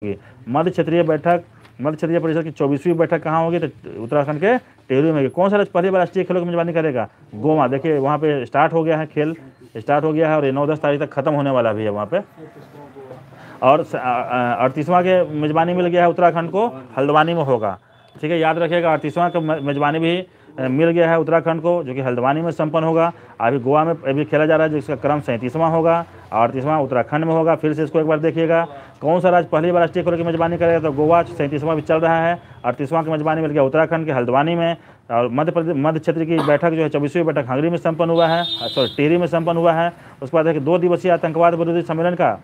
होगी। मध्य क्षेत्रीय परिषद की 24वीं बैठक कहाँ होगी? तो उत्तराखंड के टिहरी में होगी। कौन सा राज्य पहली बार राष्ट्रीय खेलों की मेजबानी करेगा? गोवा। देखिए वहाँ पे स्टार्ट हो गया है, खेल स्टार्ट हो गया है और ये 9-10 तारीख तक खत्म होने वाला भी है वहाँ पे। और 38वां के मेजबानी मिल गया है उत्तराखंड को, हल्द्वानी में होगा। ठीक है, याद रखिएगा 38वां का मेजबानी भी मिल गया है उत्तराखंड को, जो कि हल्द्वानी में संपन्न होगा। अभी गोवा में अभी खेला जा रहा है, जिसका क्रम 37वां होगा, 38वां उत्तराखंड में होगा। फिर से इसको एक बार देखिएगा, कौन सा राज्य पहली बार राष्ट्रीय खेलों की मेजबानी करेगा? तो गोवा 37वां भी चल रहा है, 38वां की मेजबानी मिल गया उत्तराखंड के हल्द्वानी में। और मध्य क्षेत्र की बैठक जो है 24वीं बैठक हंगरी में संपन्न हुआ है, सॉरी टिहरी में संपन्न हुआ है। उसके बाद है कि 2 दिवसीय आतंकवाद विरोधी सम्मेलन का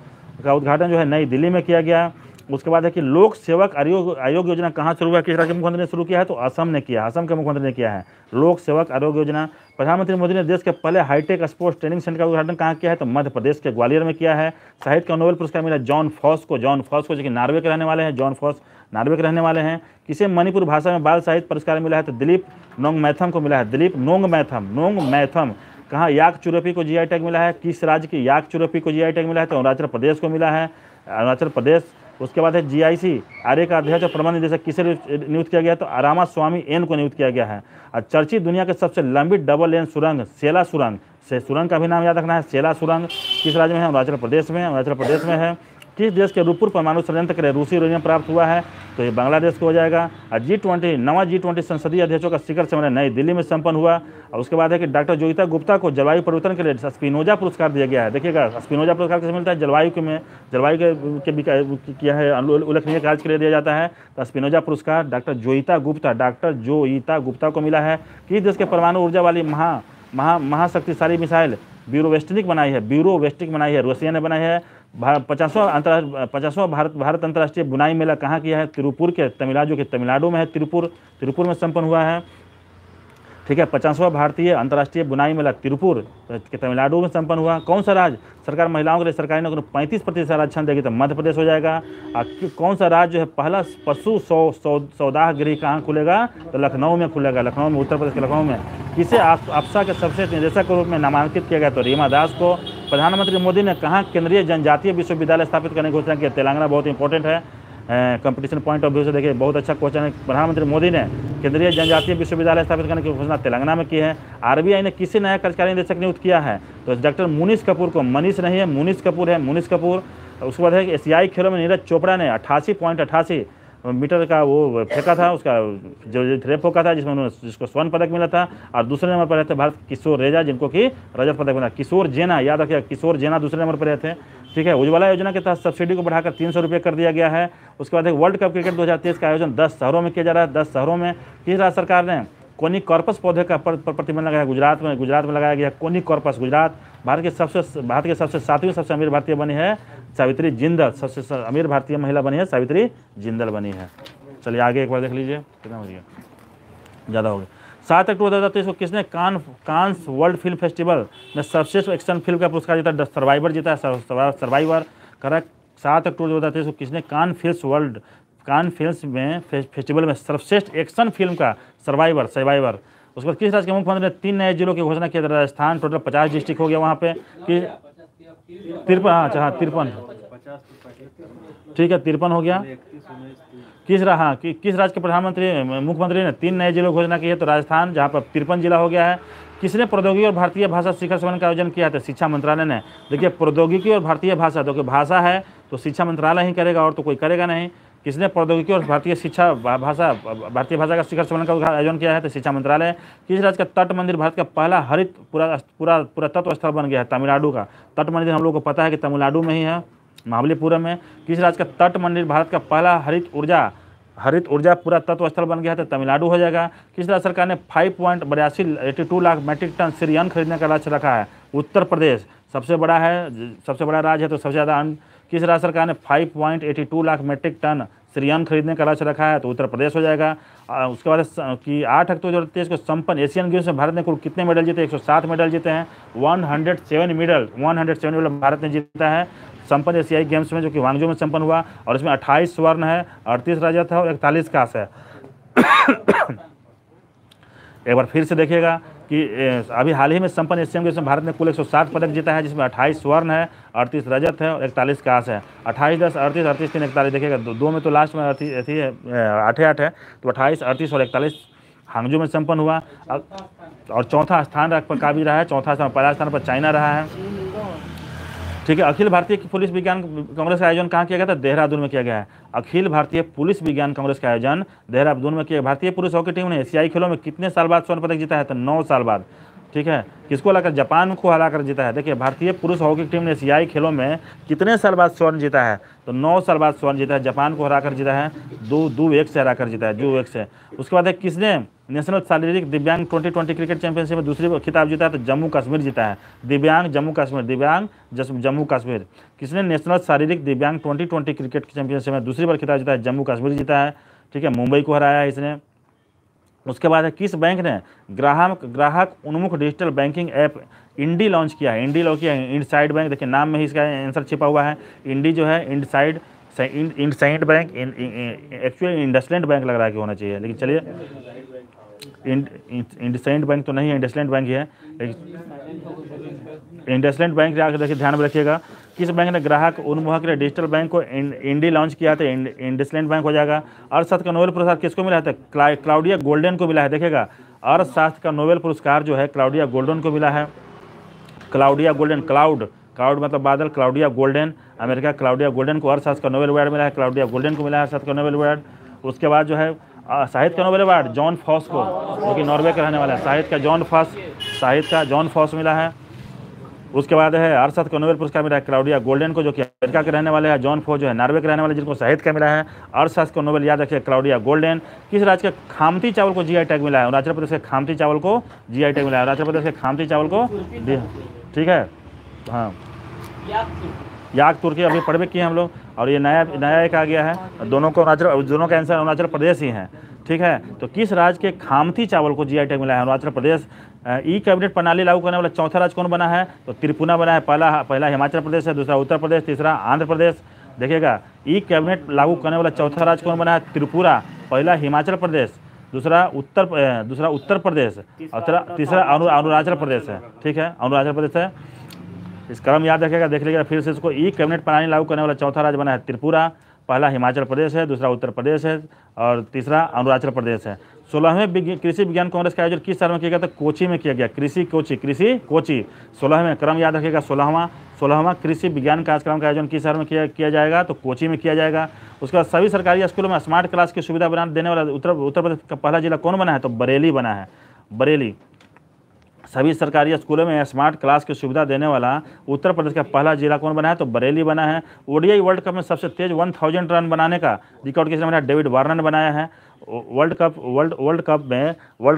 उद्घाटन जो है नई दिल्ली में किया गया। उसके बाद है कि लोक सेवक आयोग योजना कहाँ शुरू हुआ? किस राज्य के मुख्यमंत्री ने शुरू किया है? तो असम ने किया, असम के मुख्यमंत्री ने किया है लोक सेवक आयोग योजना। प्रधानमंत्री मोदी ने देश के पहले हाईटेक स्पोर्ट्स ट्रेनिंग सेंटर का उद्घाटन कहाँ किया है? तो मध्य प्रदेश के ग्वालियर में किया है। साहित्य का नोबेल पुरस्कार मिला जॉन फॉस को, जो कि नार्वे के रहने वाले हैं। जॉन फॉस नार्वे के रहने वाले हैं। किसे मणिपुर भाषा में बाल साहित्य पुरस्कार मिला है? तो दिलीप नोंगमैथम को मिला है। दिलीप नोंगमैथम। कहाँ? याक चुरपी को जीआई टैग मिला है। किस राज्य की याक चुरपी को जीआई टैग मिला है? तो अरुणाचल प्रदेश को मिला है, अरुणाचल प्रदेश। उसके बाद है जीआईसी आर्य का अध्यक्ष और प्रबंध निदेशक किसे नियुक्त किया गया? तो आरामा स्वामी एन को नियुक्त किया गया है। और चर्चित दुनिया की सबसे लंबी डबल लेन सुरंग सेला सुरंग का भी नाम याद रखना है। सेला सुरंग किस राज्य में है? अरुणाचल प्रदेश में है। किस देश के रूपपुर परमाणु संयंत्र के लिए रूसी यूरेनियम प्राप्त हुआ है? तो ये बांग्लादेश को हो जाएगा। और G20 संसदीय अध्यक्षों का शिखर सम्मेलन नई दिल्ली में संपन्न हुआ। और उसके बाद है कि डॉक्टर जोगिता गुप्ता को जलवायु परिवर्तन के लिए स्पिनोजा पुरस्कार दिया गया है। देखिएगा स्पिनोजा पुरस्कार किसे मिलता है? जलवायु के किया है उल्लेखनीय कार्य के लिए दिया जाता है। तो स्पिनोजा पुरस्कार डॉक्टर जोगिता गुप्ता को मिला है। किस देश के परमाणु ऊर्जा वाली महाशक्तिशाली मिसाइल ब्यूरोवेस्टिक बनाई है? रूसिया ने बनाई है। 50वां भारत अंतर्राष्ट्रीय बुनाई मेला कहाँ किया है? तिरुपुर के तमिलनाडु में है। तिरुपुर में संपन्न हुआ है। ठीक है, 50वां भारतीय अंतर्राष्ट्रीय बुनाई मेला तिरुपुर के तमिलनाडु में संपन्न हुआ। कौन सा राज्य सरकार महिलाओं के लिए सरकारी नौकरी 35% आरक्षण देगी? तो मध्य प्रदेश हो जाएगा। कौन सा राज्य जो है पहला पशु सौदाह गृह कहाँ खुलेगा? तो लखनऊ में खुलेगा, उत्तर प्रदेश के लखनऊ में। किसे अप्सा के सर्वश्रेष्ठ निदेशक के रूप में नामांकित किया गया? तो रीमा दास को। प्रधानमंत्री मोदी ने कहाँ केंद्रीय जनजातीय विश्वविद्यालय स्थापित करने की घोषणा की? तेलंगाना। बहुत इंपॉर्टेंट है कंपटीशन पॉइंट ऑफ व्यू से। देखिए बहुत अच्छा क्वेश्चन है। प्रधानमंत्री मोदी ने केंद्रीय जनजातीय विश्वविद्यालय स्थापित करने की घोषणा तेलंगाना में की है। आरबीआई ने किसे नया कार्यकारी निदेशक नियुक्त किया है? तो डॉक्टर मुनीष कपूर को। मनीष नहीं है, मुनीष कपूर। उसके बाद है कि एशियाई खेलों में नीरज चोपड़ा ने 88.88 मीटर का वो फेंका था, उसका जो थ्रे फोका था, जिसको स्वर्ण पदक मिला था। और दूसरे नंबर पर रहते भारत किशोर रेजा, जिनको कि रजत पदक मिला। किशोर जेना, याद रखिएगा, किशोर जेना दूसरे नंबर पर रहते हैं। ठीक है, उज्ज्वला योजना के तहत सब्सिडी को बढ़ाकर 300 रुपये कर दिया गया है। उसके बाद एक वर्ल्ड कप क्रिकेट 2023 का आयोजन 10 शहरों में किया जा रहा है। 10 शहरों में किस राज्य सरकार ने कोनिकॉर्पस पौधे का प्रतिबंध लगाया? गुजरात में लगाया गया कोनिकॉर्पस। गुजरात भारत के सबसे 7वीं सबसे अमीर भारतीय बनी है सावित्री जिंदल। सबसे अमीर भारतीय महिला बनी है सावित्री जिंदल बनी है। चलिए आगे एक बार देख लीजिए, कितना हो गया, ज़्यादा हो गया। 7 अक्टूबर 2023 को किसने कांस वर्ल्ड फिल्म फेस्टिवल में सर्वश्रेष्ठ एक्शन फिल्म का पुरस्कार जीता? सर्वाइवर जीता है, सर्वाइवर। करेक्ट। 7 अक्टूबर 2023 को किसने कान फिल्म में फेस्टिवल में सर्वश्रेष्ठ एक्शन फिल्म का? सर्वाइवर। उसके बाद किस राज्य के मुख्यमंत्री ने 3 नए जिलों की घोषणा की? राजस्थान। टोटल 50 डिस्ट्रिक्ट हो गया वहाँ पे। 53। ठीक है, 53 हो गया। किस राज्य के मुख्यमंत्री ने 3 नए जिलों की घोषणा की है? तो राजस्थान, जहाँ पर 53 जिला हो गया है। किसने प्रौद्योगिकी और भारतीय भाषा शिखर सम्मेलन का आयोजन किया? तो शिक्षा मंत्रालय ने। देखिए प्रौद्योगिकी और भारतीय भाषा, तो भाषा है तो शिक्षा मंत्रालय ही करेगा और तो कोई करेगा नहीं। किसने प्रौद्योगिकी और भारतीय भाषा का शिखर सम्मेलन का आयोजन किया है? तो शिक्षा मंत्रालय। किस राज्य का तट मंदिर भारत का पहला हरित पुरातत्व स्थल बन गया है? तमिलनाडु का। तट मंदिर हम लोग को पता है कि तमिलनाडु में ही है, महाबलीपुरम में। किस राज्य का तट मंदिर भारत का पहला हरित ऊर्जा पुरातत्व स्थल बन गया है? तो तमिलनाडु हो जाएगा। किस राज्य सरकार ने 5.82 लाख मैट्रिक टन श्री अन्न खरीदने का लक्ष्य रखा है? उत्तर प्रदेश सबसे बड़ा राज्य है, तो सबसे ज़्यादा अन्न। किस राज्य सरकार ने 5.82 लाख मैट्रिक टन श्री अन्न खरीदने का लक्ष्य रखा है? तो उत्तर प्रदेश हो जाएगा। उसके बाद कि 8 अक्टूबर 2023 को संपन्न एशियन गेम्स में भारत ने कुल कितने मेडल जीते? 107 मेडल जीते हैं। 107 मेडल भारत ने जीता है संपन्न एशियाई गेम्स में, जो कि वांगजू में संपन्न हुआ। और इसमें 28 स्वर्ण है, 38 रजत है और 41 कांस्य है। एक बार फिर से देखिएगा कि अभी हाल ही में संपन्न एशियन गेम्स में भारत ने कुल 107 पदक जीता है, जिसमें 28 स्वर्ण है, 38 रजत है और 41 कांस्य है। 28, 10, 38, 38, 3, 41 देखिएगा, दो में तो लास्ट में 8 है, तो 28, 38 और 41 हांगजो में संपन्न हुआ। और चौथा स्थान पर काबिज रहा है, चौथा स्थान, पहला स्थान पर चाइना रहा है। ठीक है। अखिल भारतीय पुलिस विज्ञान कांग्रेस का आयोजन कहाँ किया गया था? देहरादून में किया गया है। अखिल भारतीय पुलिस विज्ञान कांग्रेस का आयोजन देहरादून में किया। भारतीय पुरुष हॉकी टीम ने एशियाई खेलों में कितने साल बाद स्वर्ण पदक जीता है? तो 9 साल बाद। ठीक है। किसको हराकर? जापान को हराकर जीता है। देखिए, भारतीय पुरुष हॉकी टीम ने एशियाई खेलों में कितने साल बाद स्वर्ण जीता है? तो 9 साल बाद स्वर्ण जीता है। जापान को हराकर जीता है, 2-1 से हराकर जीता है, 2-1 से। उसके बाद है किसने नेशनल शारीरिक दिव्यांग 2020 क्रिकेट चैंपियनशिप में दूसरी खिताब जीता है? तो जम्मू कश्मीर जीता है। दिव्यांग जम्मू कश्मीर। किसने नेशनल शारीरिक दिव्यांग 2020 क्रिकेट चैंपियनशिप में दूसरी बार खिताब जीता है? जम्मू कश्मीर जीता है। ठीक है। मुंबई को हराया है इसने। उसके बाद है किस बैंक ने ग्राहक उन्मुख डिजिटल बैंकिंग ऐप इंडी लॉन्च किया है? इंडी लॉन्च किया है इंडसाइंड बैंक। देखिए, नाम में ही इसका आंसर छिपा हुआ है। इंडी जो है IndusInd bank, actually IndusInd bank लग रहा है कि होना चाहिए, लेकिन चलिए, इंडसलैंड बैंक तो नहीं है, इंडसलैंड बैंक ही है। इंडसलैंड बैंक देखिए, ध्यान में रखिएगा। किस बैंक ने ग्राहक उन्मुख के लिए डिजिटल बैंक को इंडी लॉन्च किया था? इंडसलैंड बैंक हो जाएगा। अर्थशास्त्र का नोबेल पुरस्कार किसको मिला है? क्लाउडिया गोल्डन को मिला है। देखिएगा, अर्थशास्त्र का नोबेल पुरस्कार जो है क्लाउडिया गोल्डन को मिला है। क्लाउडिया गोल्डन, क्लाउड मतलब बादल, Claudia golden, America. Claudia golden को अर्थशास्त्र का नोबेल अवार्ड मिला है, क्लाउडिया गोल्डन को मिला है अर्थशास्त्र का नोबेल अवार्ड। उसके बाद जो है साहित्य का नोबेल अवार्ड जॉन फॉस को, जो कि नॉर्वे का रहने वाला है, साहित्य का जॉन फॉस मिला है। उसके बाद है अर्थशास्त्र का नोबेल पुरस्कार मिला है क्लाउडिया गोल्डन को, जो कि अमेरिका के रहने वाले हैं। जॉन फॉस जो है नॉर्वे के रहने वाले, जिनको साहित्य का मिला है। अर्थशास्त्र का नोबेल याद रखिए, क्लाउडिया गोल्डन। किस राज्य के खामती चावल को जीआई टैग मिला है? अरुणाचल प्रदेश के खामती चावल को जीआई टैग मिला है। अरुणाचल प्रदेश के खामती चावल को, ठीक है, हाँ, याक तुर्की अभी पढ़ भी किए हम लोग। और ये नया एक आ गया है, दोनों का आंसर अरुणाचल प्रदेश ही है। ठीक है। तो किस राज्य के खामती चावल को जीआई टैग मिला है? अरुणाचल प्रदेश। ई कैबिनेट प्रणाली लागू करने वाला चौथा राज्य कौन बना है? तो त्रिपुरा बना है। पहला हिमाचल प्रदेश है, दूसरा उत्तर प्रदेश, तीसरा आंध्र प्रदेश। देखिएगा, ई कैबिनेट लागू करने वाला चौथा राज्य कौन बना है? त्रिपुरा। पहला हिमाचल प्रदेश, दूसरा उत्तर प्रदेश और तीसरा अरुणाचल प्रदेश है। ठीक है, अरुणाचल प्रदेश है। इस क्रम याद रखिएगा, देख लीजिएगा फिर से इसको। ई कैबिनेट प्रणाली लागू करने वाला चौथा राज्य बना है त्रिपुरा। पहला हिमाचल प्रदेश है, दूसरा उत्तर प्रदेश है और तीसरा अरुणाचल प्रदेश है। 16वें कृषि विज्ञान कांग्रेस का आयोजन किस शहर में किया गया? तो कोची में किया गया। कृषि कोची 16वें, क्रम याद रखिएगा, 16वां कृषि विज्ञान कार्यक्रम का आयोजन किस शहर में किया जाएगा? तो कोची में किया जाएगा। उसके बाद सभी सरकारी स्कूलों में स्मार्ट क्लास की सुविधा देने वाला उत्तर प्रदेश का पहला जिला कौन बना है? तो बरेली बना है। बरेली। सभी सरकारी स्कूलों में स्मार्ट क्लास की सुविधा देने वाला उत्तर प्रदेश का पहला जिला कौन बना है? तो बरेली बना है। ओडीआई वर्ल्ड कप में सबसे तेज 1000 रन बनाने का रिकॉर्ड किसने बनाया? डेविड वार्नर ने बनाया है। वर्ल्ड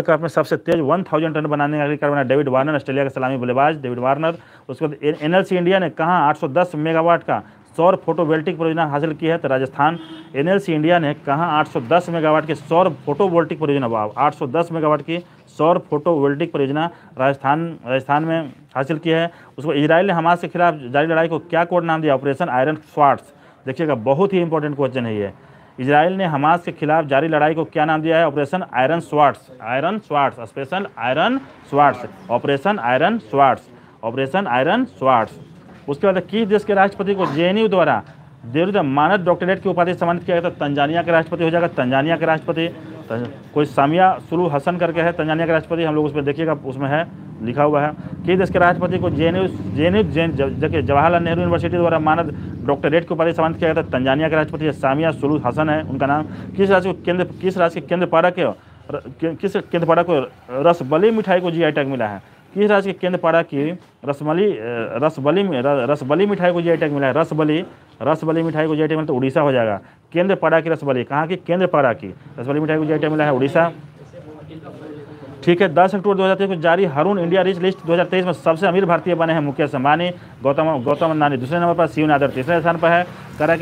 कप में सबसे तेज 1000 रन बनाने का रिकॉर्ड बनाया डेविड वार्नर, ऑस्ट्रेलिया के सलामी बल्लेबाज डेविड वार्नर। उसके बाद एनएलसी इंडिया ने कहाँ 810 मेगावाट का सौर फोटोवोल्टिक परियोजना हासिल की है? तो राजस्थान। एनएलसी इंडिया ने कहाँ 810 मेगावाट की सौर फोटोवोल्टिक परियोजना, 810 मेगावाट की सौर फोटोवोल्टिक परियोजना राजस्थान में हासिल की है। उसको इजराइल ने हमास के खिलाफ जारी लड़ाई को क्या कोड नाम दिया? Operation iron swords. देखिएगा, बहुत ही इंपॉर्टेंट क्वेश्चन है ये। इजराइल ने हमास के खिलाफ जारी लड़ाई को क्या नाम दिया है? Operation iron swords. Operation iron swords. उसके बाद किस देश के राष्ट्रपति को जेएनयू द्वारा मानद डॉक्टरेट की उपाधि सम्मानित किया गया? तो तंजानिया के राष्ट्रपति हो जाएगा। तंजानिया के राष्ट्रपति कोई सामिया सुलू हसन करके है, तंजानिया के राष्ट्रपति। हम लोग उस पर देखिएगा, उसमें है, लिखा हुआ है। किस देश के राष्ट्रपति को देखिए जवाहरलाल नेहरू यूनिवर्सिटी द्वारा मानद डॉक्टरेट की उपाधि सम्मानित किया गया? था तंजानिया के राष्ट्रपति है, सामिया सुलू हसन है उनका नाम। किस राज्य के केंद्रपाड़ा को रसबली मिठाई को जीआई टैग मिला है? किस राज्य के केंद्रपाड़ा की रसबली मिठाई को जीआई टैग मिला है? रसबली मिठाई को जीआई टैग मिला तो उड़ीसा हो जाएगा। केंद्रपाड़ा की रसबली, कहाँ की? केंद्रपाड़ा की रसबली मिठाई को जीआई टैग मिला है, उड़ीसा। ठीक है। 10 अक्टूबर 2023 को जारी हरून इंडिया रिच लिस्ट 2023 में सबसे अमीर भारतीय बने हैं मुकेश अंबानी, गौतम अदानी दूसरे नंबर पर, शिव नादर तीसरे स्थान पर है। करा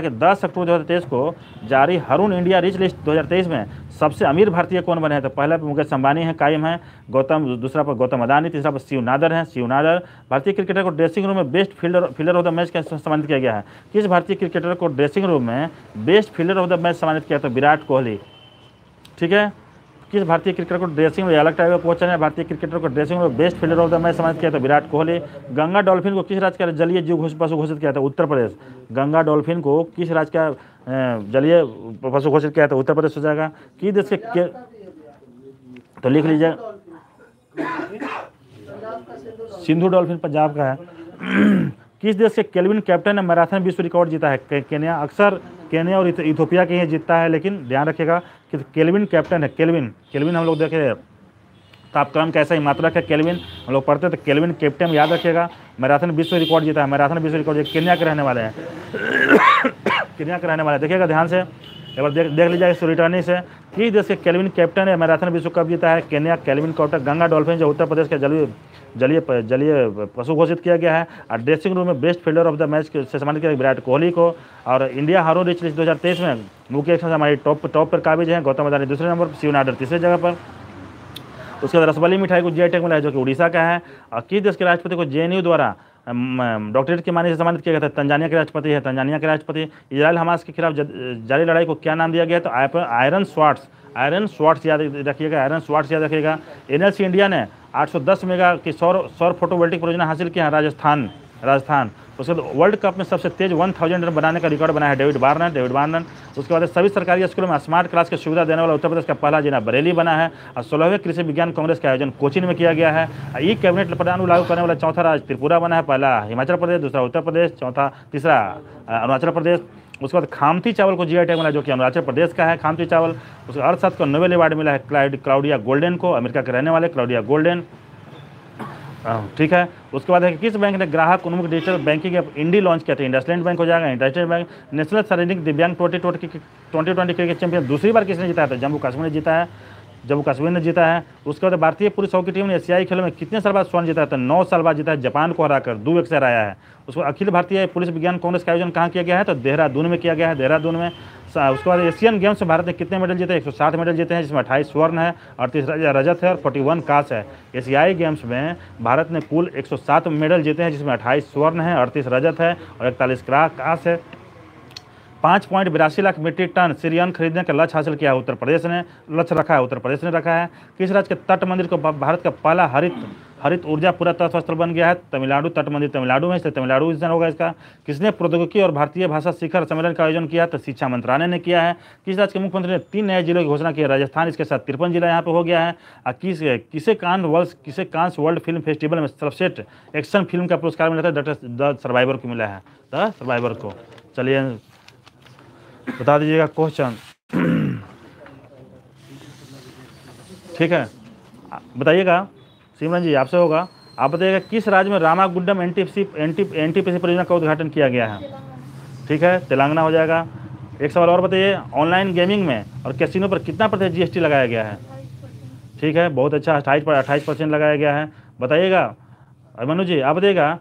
कि 10 अक्टूबर 2023 को जारी हरून इंडिया रिच लिस्ट 2023 में सबसे अमीर भारतीय कौन बने हैं? तो पहला पर मुकेश अंबानी है, कायम है। दूसरा पर गौतम अदानी, तीसरा पर शिव नादर है, शिव नादर। भारतीय क्रिकेटर को ड्रेसिंग रूम में best fielder of the match का सम्मानित किया गया है? किस भारतीय क्रिकेटर को ड्रेसिंग रूम में best fielder of the match सम्मानित किया? तो विराट कोहली। ठीक है। किस भारतीय क्रिकेटर को ड्रेसिंग में अलग टाइप का क्वेश्चन है, भारतीय क्रिकेटर को ड्रेसिंग में best fielder of the match सम्मानित किया था विराट कोहली। गंगा डॉल्फिन को किस राज्य का जलीय जीव पशु घोषित किया था, उत्तर प्रदेश। गंगा डॉल्फिन को किस राज्य का जलीय पशु घोषित किया था, उत्तर प्रदेश हो जाएगा। किस देश के तो लिख लीजिए, सिंधु डॉल्फिन पंजाब का है। किस देश के केल्विन कैप्टन ने मैराथन विश्व रिकॉर्ड जीता है, केन्या। अक्सर केन्या और इथोपिया के ही जीतता है, लेकिन ध्यान रखिएगा कि केल्विन कैप्टन है। केल्विन हम लोग देखे तापक्रम कैसा ही मात्रक है, केल्विन हम लोग पढ़ते तो केल्विन कैप्टन याद रखिएगा। मैराथन विश्व रिकॉर्ड जीता है, मैराथन विश्व रिकॉर्ड केन्या के रहने वाले हैं। केन्या के रहने वाले हैं, देखिएगा ध्यान से एक बार देख लीजिए इस रिटर्निंग से। किस देश के केल्विन कैप्टन है मैराथन विश्व कप जीता है, Kenya. Kelvin captain. Ganga dolphin जो उत्तर प्रदेश के जलीय पशु घोषित किया गया है। और ड्रेसिंग रूम में best fielder of the match से सम्मानित किया विराट कोहली को। और इंडिया हारो रिच लिस्ट 2023 में मुख्य एक्शन हमारी टॉप पर काबिज है। गौतम अदानी दूसरे नंबर पर, शिव नाडर तीसरे जगह पर। उसके बाद रसबली मिठाई को जीआई टैग मिला है जो कि उड़ीसा का है। और किस देश के राष्ट्रपति को जेएनयू द्वारा डॉक्टरेट के मान्यता से सम्मानित किया गया था, तंजानिया के राष्ट्रपति है। तंजानिया के राष्ट्रपति। इजराइल हमास के खिलाफ जारी लड़ाई को क्या नाम दिया गया, तो आयरन स्वाट्स याद रखिएगा, आयरन स्वाट्स याद रखिएगा। एनएलसी इंडिया ने 810 मेगा की सौर फोटोवोल्टिक परियोजना हासिल की है राजस्थान। उसके बाद वर्ल्ड कप में सबसे तेज 1000 रन बनाने का रिकॉर्ड बनाया है डेविड वार्नर। उसके बाद सभी सरकारी स्कूलों में स्मार्ट क्लास की सुविधा देने वाला उत्तर प्रदेश का पहला जिला बरेली बना है। और 16वें कृषि विज्ञान कांग्रेस का आयोजन कोचीन में किया गया है। ई कैबिनेट प्रधान लागू करने वाला चौथा राज्य त्रिपुरा बना है, पहला हिमाचल प्रदेश, दूसरा उत्तर प्रदेश, तीसरा अरुणाचल प्रदेश। उसके बाद खामती चावल को जीआई टैग मिला जो कि अरुणाचल प्रदेश का है, खामती चावल। उसके अर्थशास्त्र को नोबेल अवार्ड मिला है क्लाउडिया गोल्डन को, अमेरिका के रहने वाले क्लाउडिया गोल्डन। ठीक है। उसके बाद है कि किस बैंक ने ग्राहक उन्मुख डिजिटल बैंकिंग ऐप इंडी लॉन्च किया था, इंडसलैंड बैंक हो जाएगा, इंडसलैंड बैंक। नेशनल शारीरिक दिव्यांग 2020 क्रिकेट चैंपियन दूसरी बार किसने जीता है, जम्मू कश्मीर ने जीता है। उसके बाद भारतीय पुरुष हॉकी टीम ने एशियाई खेलों में कितने साल बाद स्वर्ण जीता है, तो 9 साल बाद जीता है, जापान को हराकर 2-1 से हराया है। उसको अखिल भारतीय पुलिस विज्ञान कांग्रेस का आयोजन कहाँ किया गया है, तो देहरादून में किया गया है, देहरादून में। उसके बाद एशियन गेम्स में भारत ने कितने मेडल जीते, 107 मेडल जीते हैं, जिसमें 28 स्वर्ण है, 38 रजत है और 41 कांस्य है। एशियाई गेम्स में भारत ने कुल 107 मेडल जीते हैं, जिसमें 28 स्वर्ण है, 38 रजत है और 41 कांस्य है। 5.82 लाख मीट्रिक टन सीरियन खरीदने का लक्ष्य हासिल किया है उत्तर प्रदेश ने रखा है। किस राज्य के तट मंदिर को भारत का पहला हरित ऊर्जा पुरातत्व स्थल बन गया है, तमिलनाडु। तट मंदिर तमिलनाडु में, इसलिए तमिलनाडु स्थान होगा इसका। किसने प्रौद्योगिकी और भारतीय भाषा शिखर सम्मेलन का आयोजन किया, तो शिक्षा मंत्रालय ने किया है। किस राज्य के मुख्यमंत्री ने 3 नए जिलों की घोषणा की है, राजस्थान, इसके साथ 53 जिला यहाँ पे हो गया है। किसे कांस वर्ल्ड फिल्म फेस्टिवल में सर्वश्रेष्ठ एक्शन फिल्म का पुरस्कार मिला था, द सर्वाइवर को मिला है, द सर्वाइवर को। चलिए बता दीजिएगा क्वेश्चन। ठीक है, बताइएगा सिमरन जी आपसे होगा। आप बताइएगा किस राज्य में रामागुंडम एनटीपीसी परियोजना का उद्घाटन किया गया है। ठीक है, तेलंगाना हो जाएगा। एक सवाल और बताइए, ऑनलाइन गेमिंग में और कैसीनो पर कितना % जीएसटी लगाया गया है। ठीक है, बहुत अच्छा, 28% लगाया गया है। बताइएगा अभिमन्यु जी, आप बताइएगा